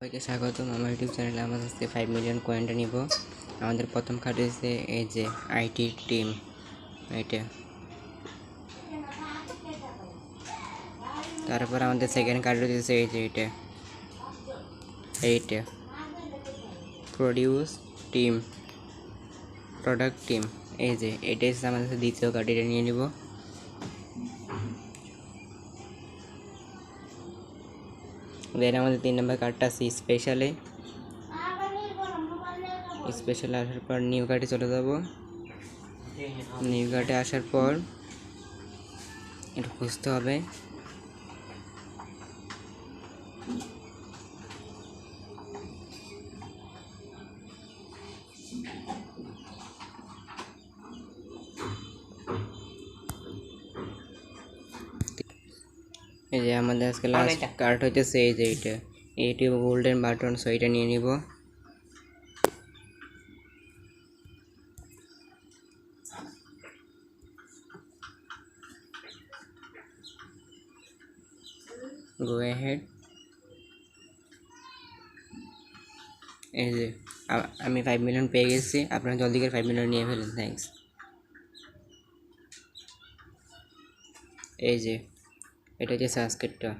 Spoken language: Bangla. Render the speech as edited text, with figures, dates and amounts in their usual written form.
সবাইকে স্বাগতম আমার ইউটিউব চ্যানেলে। আমার আজকে 5 মিলিয়ন কয়েনটা নিব। আমাদের প্রথম কার্ড হচ্ছে এই যে আইটি টিম, এইটা। তারপর আমাদের সেকেন্ড কার্ড হচ্ছে এই যে এইটা প্রডিউস টিম, প্রোডাক্ট টিম। এই যে এটা হচ্ছে আমাদের দ্বিতীয় কার্ড, এটা নিয়ে নিব। দেন আমাদের 3 নম্বর কার্ডটা আছে স্পেশালে। স্পেশালে আসার পর নিউ কার্ডে চলে যাব। নিউ কার্ডে আসার পর একটু খুঁজতে হবে। এই যে আমাদের আজকে লাস্ট কার্ড হইতেছে এই যে এইটা গোল্ডেন বাটন, সো এটা নিয়ে নিব। Go ahead. এই যে আমি 5 মিলিয়ন পেয়ে গেছি। আপনারা জলদি করে 5 মিলিয়ন নিয়ে ফেলেন। থ্যাংকস। এই যে এটা হচ্ছে সাবস্ক্রাইবটা।